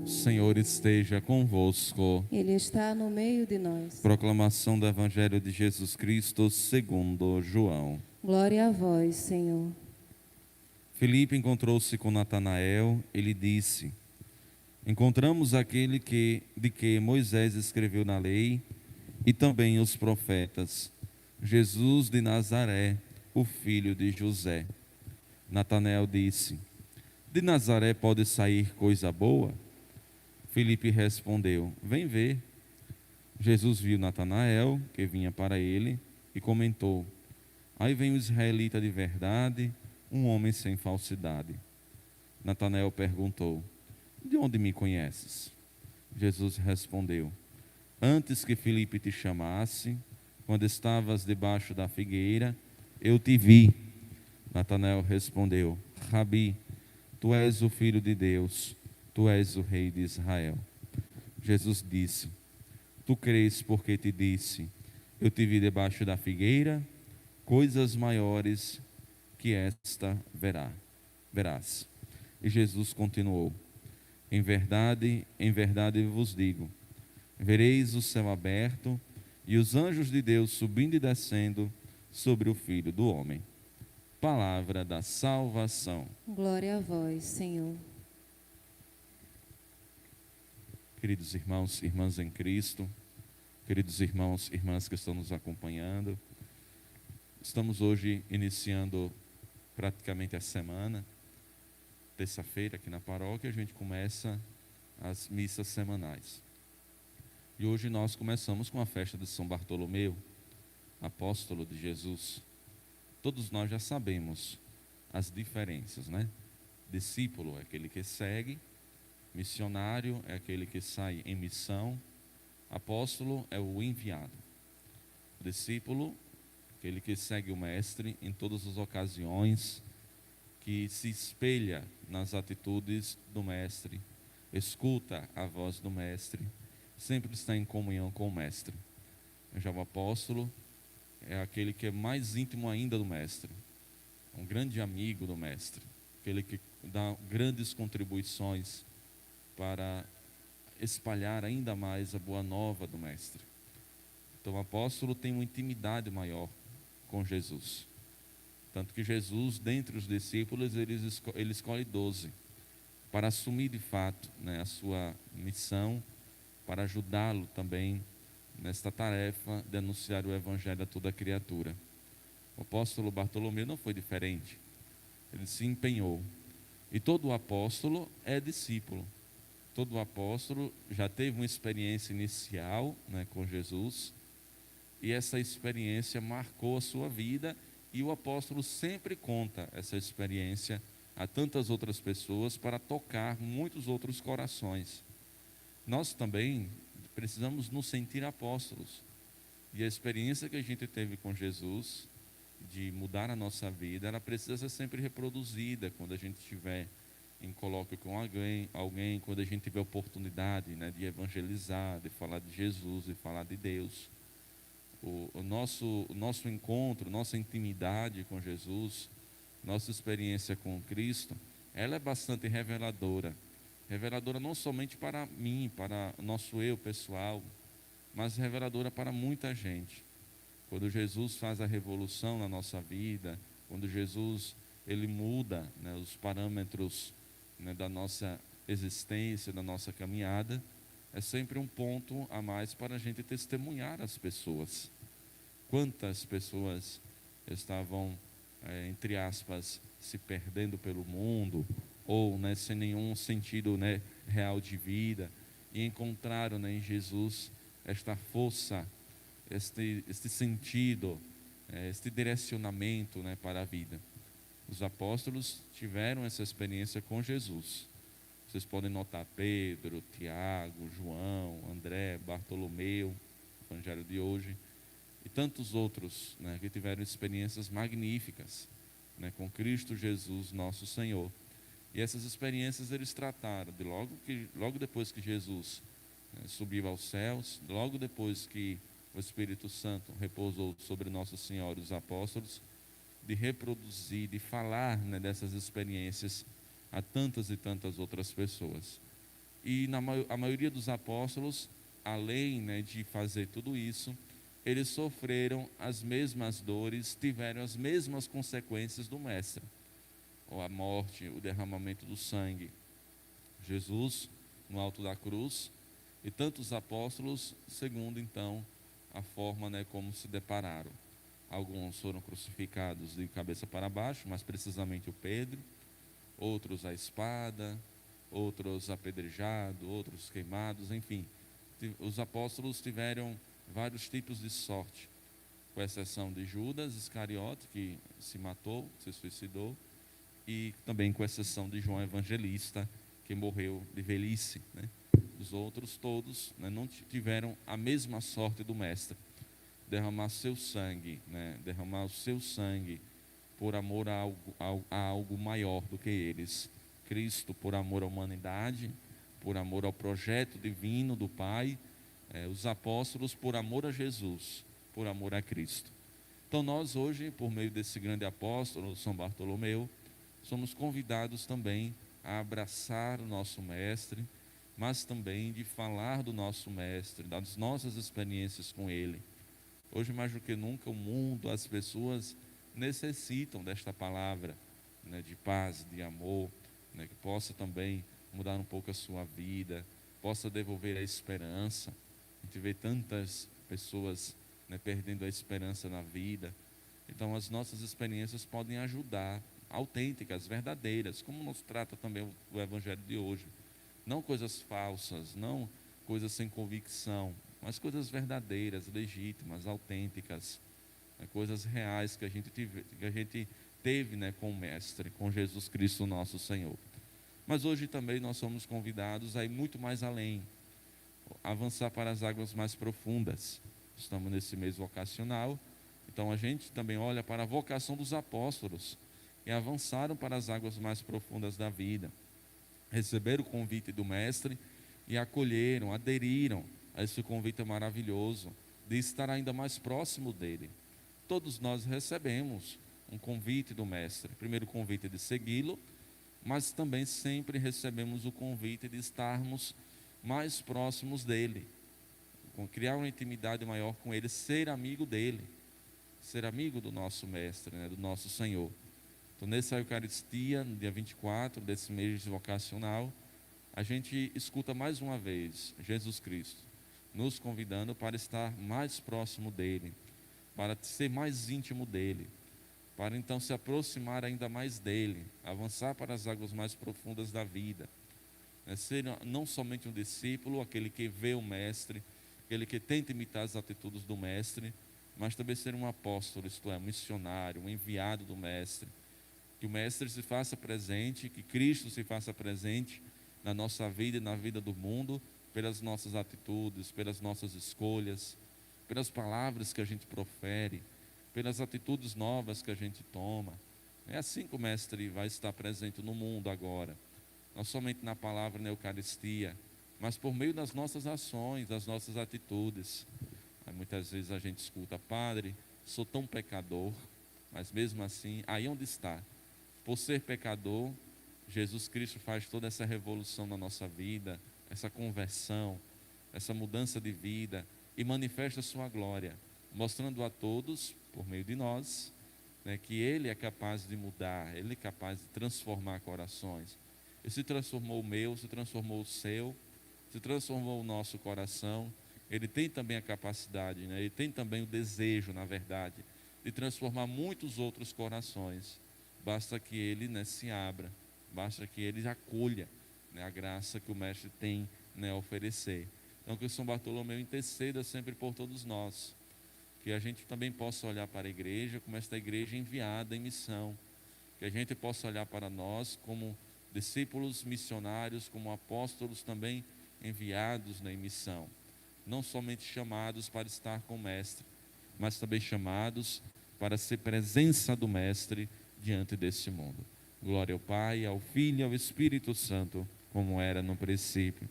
O Senhor esteja convosco. Ele está no meio de nós. Proclamação do Evangelho de Jesus Cristo segundo João. Glória a vós, Senhor. Filipe encontrou-se com Natanael e lhe disse: Encontramos aquele de que Moisés escreveu na lei e também os profetas, Jesus de Nazaré, o filho de José. Natanael disse: De Nazaré pode sair coisa boa? Filipe respondeu: Vem ver. Jesus viu Natanael, que vinha para ele, e comentou: Aí vem o israelita de verdade, um homem sem falsidade. Natanael perguntou: De onde me conheces? Jesus respondeu: Antes que Filipe te chamasse, quando estavas debaixo da figueira, eu te vi. Natanael respondeu: Rabi, tu és o Filho de Deus, tu és o Rei de Israel. Jesus disse: Tu crês porque te disse, eu te vi debaixo da figueira, coisas maiores que esta verás. E Jesus continuou: em verdade vos digo, vereis o céu aberto e os anjos de Deus subindo e descendo sobre o Filho do Homem. Palavra da salvação. Glória a vós, Senhor. Queridos irmãos e irmãs em Cristo, queridos irmãos e irmãs que estão nos acompanhando, estamos hoje iniciando praticamente a semana. Terça-feira aqui na paróquia a gente começa as missas semanais. E hoje nós começamos com a festa de São Bartolomeu, apóstolo de Jesus. Todos nós já sabemos as diferenças, né? Discípulo é aquele que segue, missionário é aquele que sai em missão, apóstolo é o enviado. Discípulo, aquele que segue o mestre em todas as ocasiões, que se espelha nas atitudes do mestre, escuta a voz do mestre, sempre está em comunhão com o mestre. Já o apóstolo é aquele que é mais íntimo ainda do mestre, um grande amigo do mestre, aquele que dá grandes contribuições para espalhar ainda mais a boa nova do mestre. Então o apóstolo tem uma intimidade maior com Jesus. Tanto que Jesus, dentre os discípulos, ele escolhe 12 para assumir de fato, né, a sua missão, para ajudá-lo também nesta tarefa de anunciar o Evangelho a toda criatura. O apóstolo Bartolomeu não foi diferente. Ele se empenhou. E todo apóstolo é discípulo. Todo apóstolo já teve uma experiência inicial, né, com Jesus, e essa experiência marcou a sua vida, e o apóstolo sempre conta essa experiência a tantas outras pessoas para tocar muitos outros corações. Nós também precisamos nos sentir apóstolos, e a experiência que a gente teve com Jesus, de mudar a nossa vida, ela precisa ser sempre reproduzida quando a gente estiver em colóquio com alguém, quando a gente tiver oportunidade, né, de evangelizar, de falar de Jesus, de falar de Deus. O nosso encontro, nossa intimidade com Jesus, nossa experiência com Cristo, ela é bastante reveladora. Reveladora não somente para mim, para o nosso eu pessoal, mas reveladora para muita gente. Quando Jesus faz a revolução na nossa vida, quando Jesus ele muda, né, os parâmetros, né, da nossa existência, da nossa caminhada, é sempre um ponto a mais para a gente testemunhar as pessoas. Quantas pessoas estavam, entre aspas, se perdendo pelo mundo, ou, né, sem nenhum sentido, né, real de vida, e encontraram, né, em Jesus esta força, este sentido, este direcionamento, né, para a vida. Os apóstolos tiveram essa experiência com Jesus. Vocês podem notar Pedro, Tiago, João, André, Bartolomeu, Evangelho de hoje, e tantos outros, né, que tiveram experiências magníficas, né, com Cristo Jesus, nosso Senhor. E essas experiências eles trataram de logo depois que Jesus, né, subiu aos céus, logo depois que o Espírito Santo repousou sobre Nossa Senhora e os apóstolos, de reproduzir, de falar, né, dessas experiências a tantas e tantas outras pessoas. E a maioria dos apóstolos, além, né, de fazer tudo isso, eles sofreram as mesmas dores, tiveram as mesmas consequências do Mestre, ou a morte, o derramamento do sangue. Jesus no alto da cruz e tantos apóstolos, segundo então a forma, né, como se depararam. Alguns foram crucificados de cabeça para baixo, mais precisamente o Pedro, outros à espada, outros apedrejados, outros queimados, enfim. Os apóstolos tiveram vários tipos de sorte, com exceção de Judas Iscariote, que se matou, se suicidou, e também com exceção de João Evangelista, que morreu de velhice, né? Os outros todos, né, não tiveram a mesma sorte do Mestre, derramar seu sangue, né, derramar o seu sangue por amor a algo maior do que eles. Cristo por amor à humanidade, por amor ao projeto divino do Pai, os apóstolos por amor a Jesus, por amor a Cristo. Então nós hoje, por meio desse grande apóstolo, São Bartolomeu, somos convidados também a abraçar o nosso Mestre, mas também de falar do nosso Mestre, das nossas experiências com Ele. Hoje, mais do que nunca, o mundo, as pessoas necessitam desta palavra, né, de paz, de amor, né, que possa também mudar um pouco a sua vida, possa devolver a esperança. A gente vê tantas pessoas, né, perdendo a esperança na vida. Então, as nossas experiências podem ajudar, autênticas, verdadeiras, como nos trata também o Evangelho de hoje. Não coisas falsas, não coisas sem convicção, mas coisas verdadeiras, legítimas, autênticas, né, coisas reais que a gente teve, né, com o Mestre, com Jesus Cristo nosso Senhor. Mas hoje também nós somos convidados a ir muito mais além, avançar para as águas mais profundas. Estamos nesse mês vocacional, então a gente também olha para a vocação dos apóstolos, que avançaram para as águas mais profundas da vida, receberam o convite do Mestre e acolheram, aderiram a esse convite maravilhoso de estar ainda mais próximo dele. Todos nós recebemos um convite do Mestre, primeiro o convite de segui-lo, mas também sempre recebemos o convite de estarmos mais próximos dele, criar uma intimidade maior com ele, ser amigo dele, ser amigo do nosso Mestre, né, do nosso Senhor. Então, nessa Eucaristia, no dia 24 desse mês vocacional, a gente escuta mais uma vez Jesus Cristo nos convidando para estar mais próximo dele, para ser mais íntimo dele, para então se aproximar ainda mais dele, avançar para as águas mais profundas da vida, ser não somente um discípulo, aquele que vê o Mestre, aquele que tenta imitar as atitudes do Mestre, mas também ser um apóstolo, isto é, um missionário, um enviado do Mestre. Que o Mestre se faça presente, que Cristo se faça presente na nossa vida e na vida do mundo, pelas nossas atitudes, pelas nossas escolhas, pelas palavras que a gente profere, pelas atitudes novas que a gente toma. É assim que o Mestre vai estar presente no mundo agora, não somente na palavra, na Eucaristia, mas por meio das nossas ações, das nossas atitudes. Muitas vezes a gente escuta: Padre, sou tão pecador, mas mesmo assim, aí onde está? Por ser pecador, Jesus Cristo faz toda essa revolução na nossa vida, essa conversão, essa mudança de vida, e manifesta a sua glória, mostrando a todos, por meio de nós, né, que Ele é capaz de mudar, Ele é capaz de transformar corações. Ele se transformou o meu, se transformou o seu, se transformou o nosso coração. Ele tem também a capacidade, né, Ele tem também o desejo, na verdade, de transformar muitos outros corações. Basta que ele, né, se abra, basta que ele acolha, né, a graça que o Mestre tem, né, a oferecer. Então que o São Bartolomeu interceda sempre por todos nós, que a gente também possa olhar para a igreja como esta igreja enviada em missão, que a gente possa olhar para nós como discípulos missionários, como apóstolos também enviados, né, em missão, não somente chamados para estar com o Mestre, mas também chamados para ser presença do Mestre diante deste mundo. Glória ao Pai, ao Filho e ao Espírito Santo, como era no princípio,